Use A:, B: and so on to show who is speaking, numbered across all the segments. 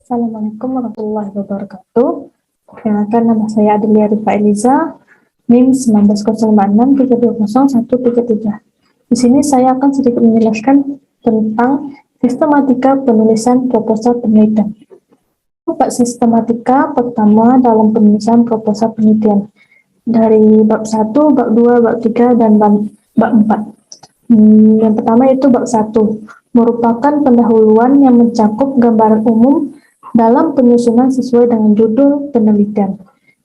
A: Assalamualaikum warahmatullahi wabarakatuh. Perkenalkan, nama saya Adelia Rifa Eliza, NIM 190563200133. Di sini saya akan sedikit menjelaskan tentang sistematika penulisan proposal penelitian. Bab sistematika pertama dalam penulisan proposal penelitian dari bab 1, bab 2, bab 3, dan bab 4. Yang pertama itu bab 1, merupakan pendahuluan yang mencakup gambaran umum dalam penyusunan sesuai dengan judul penelitian.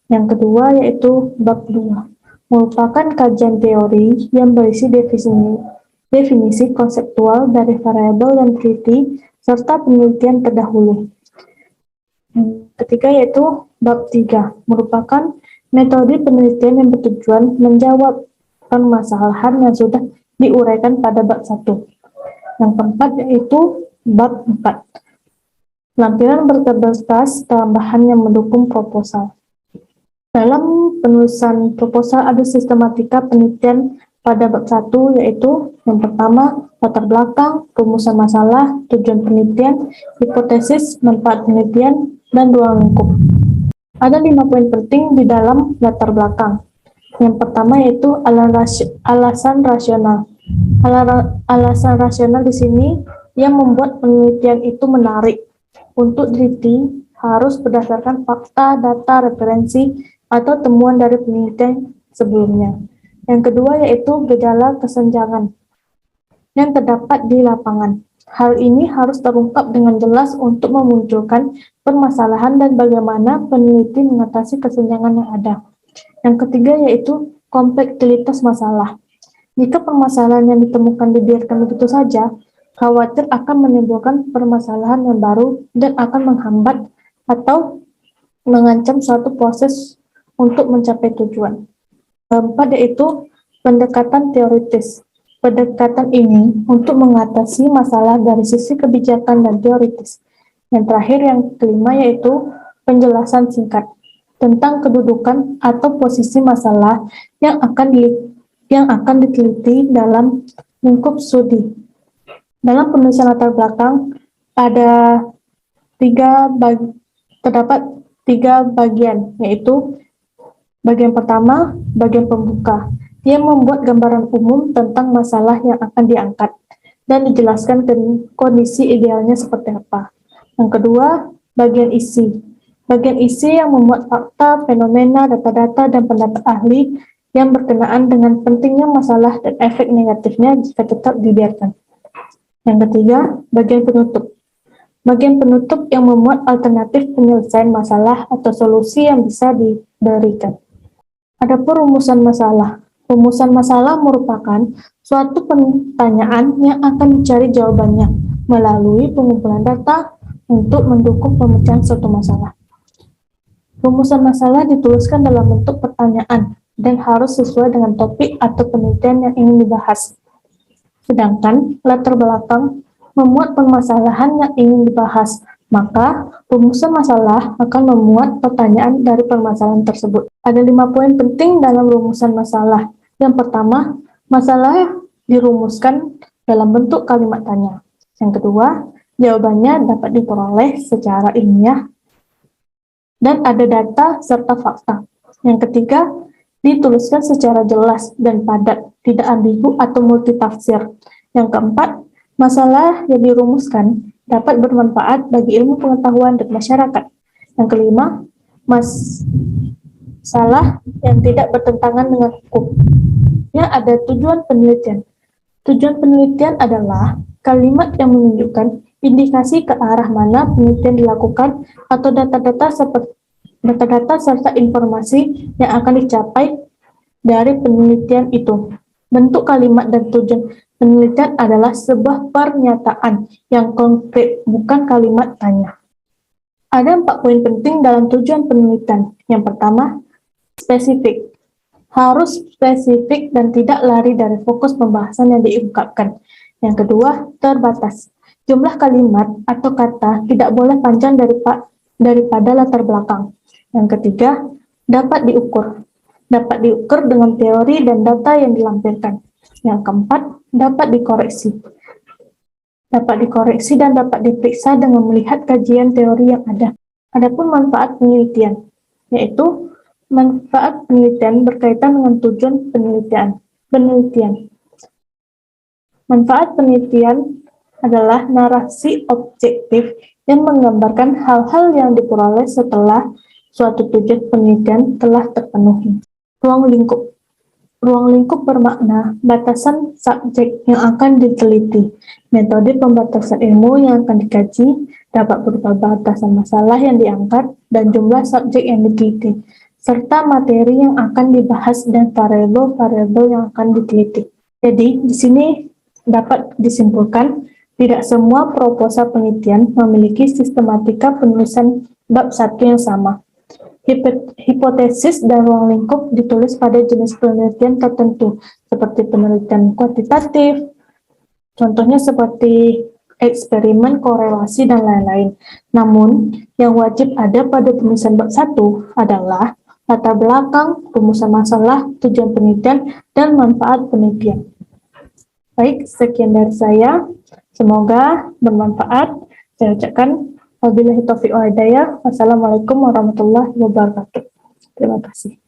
A: Yang kedua yaitu bab 2, merupakan kajian teori yang berisi definisi konseptual dari variabel dan teliti serta penelitian terdahulu. Ketiga yaitu bab 3, merupakan metode penelitian yang bertujuan menjawab permasalahan yang sudah diuraikan pada bab 1. Yang keempat yaitu bab 4, lampiran berkas tambahan yang mendukung proposal. Dalam penulisan proposal ada sistematika penelitian pada bab 1 yaitu yang pertama latar belakang, rumusan masalah, tujuan penelitian, hipotesis, manfaat penelitian, dan ruang lingkup. Ada 5 poin penting di dalam latar belakang. Yang pertama yaitu alasan rasional. Alasan rasional di sini yang membuat penelitian itu menarik. Untuk diteliti harus berdasarkan fakta, data, referensi, atau temuan dari penelitian sebelumnya. Yang kedua yaitu gejala kesenjangan yang terdapat di lapangan. Hal ini harus terungkap dengan jelas untuk memunculkan permasalahan dan bagaimana peneliti mengatasi kesenjangan yang ada. Yang ketiga yaitu kompleksitas masalah. Jika permasalahan yang ditemukan dibiarkan begitu saja, khawatir akan menimbulkan permasalahan yang baru dan akan menghambat atau mengancam suatu proses untuk mencapai tujuan. Keempat yaitu pendekatan teoritis. Pendekatan ini untuk mengatasi masalah dari sisi kebijakan dan teoritis. Yang terakhir, yang kelima yaitu penjelasan singkat tentang kedudukan atau posisi masalah yang akan diteliti dalam lingkup studi. Dalam penulisan latar belakang terdapat tiga bagian, yaitu bagian pertama, bagian pembuka, yang membuat gambaran umum tentang masalah yang akan diangkat dan dijelaskan kondisi idealnya seperti apa. Yang kedua, bagian isi. Bagian isi yang memuat fakta, fenomena, data-data, dan pendapat ahli yang berkenaan dengan pentingnya masalah dan efek negatifnya jika tetap dibiarkan. Yang ketiga, bagian penutup. Bagian penutup yang memuat alternatif penyelesaian masalah atau solusi yang bisa diberikan. Adapun rumusan masalah. Rumusan masalah merupakan suatu pertanyaan yang akan dicari jawabannya melalui pengumpulan data untuk mendukung pemecahan suatu masalah. Rumusan masalah dituliskan dalam bentuk pertanyaan dan harus sesuai dengan topik atau penelitian yang ingin dibahas. Sedangkan latar belakang memuat permasalahan yang ingin dibahas, maka rumusan masalah akan memuat pertanyaan dari permasalahan tersebut. Ada 5 poin penting dalam rumusan masalah. Yang pertama, masalah dirumuskan dalam bentuk kalimat tanya. Yang kedua, jawabannya dapat diperoleh secara ilmiah dan ada data serta fakta. Yang ketiga, dituliskan secara jelas dan padat, tidak ambigu atau multitafsir. Yang keempat, masalah yang dirumuskan dapat bermanfaat bagi ilmu pengetahuan dan masyarakat. Yang kelima, masalah yang tidak bertentangan dengan hukum. Yang ada tujuan penelitian. Tujuan penelitian adalah kalimat yang menunjukkan indikasi ke arah mana penelitian dilakukan atau data-data serta informasi yang akan dicapai dari penelitian itu. Bentuk kalimat dan tujuan penelitian adalah sebuah pernyataan yang konkret, bukan kalimat tanya. Ada 4 poin penting dalam tujuan penelitian. Yang pertama, spesifik. Harus spesifik dan tidak lari dari fokus pembahasan yang diungkapkan. Yang kedua, terbatas. Jumlah kalimat atau kata tidak boleh panjang daripada latar belakang. Yang ketiga, dapat diukur. Dapat diukur dengan teori dan data yang dilampirkan. Yang keempat, dapat dikoreksi. dapat dikoreksi dan dapat diperiksa dengan melihat kajian teori yang ada. Adapun manfaat penelitian, yaitu manfaat penelitian berkaitan dengan tujuan penelitian. Manfaat penelitian adalah narasi objektif yang menggambarkan hal-hal yang diperoleh setelah suatu tujuan penelitian telah terpenuhi. Ruang lingkup. Ruang lingkup bermakna batasan subjek yang akan diteliti. Metode pembatasan ilmu yang akan dikaji dapat berupa batasan masalah yang diangkat dan jumlah subjek yang diteliti, serta materi yang akan dibahas dan variabel-variabel yang akan diteliti. Jadi, di sini dapat disimpulkan tidak semua proposal penelitian memiliki sistematika penulisan bab 1 yang sama. Hipotesis dan ruang lingkup ditulis pada jenis penelitian tertentu, seperti penelitian kuantitatif, contohnya seperti eksperimen, korelasi, dan lain-lain. Namun, yang wajib ada pada penulisan bab 1 adalah latar belakang, rumusan masalah, tujuan penelitian, dan manfaat penelitian. Baik, sekian dari saya. Semoga bermanfaat. Saya ucapkan wabillahi taufiq wal hidayah. Wassalamualaikum warahmatullahi wabarakatuh. Terima kasih.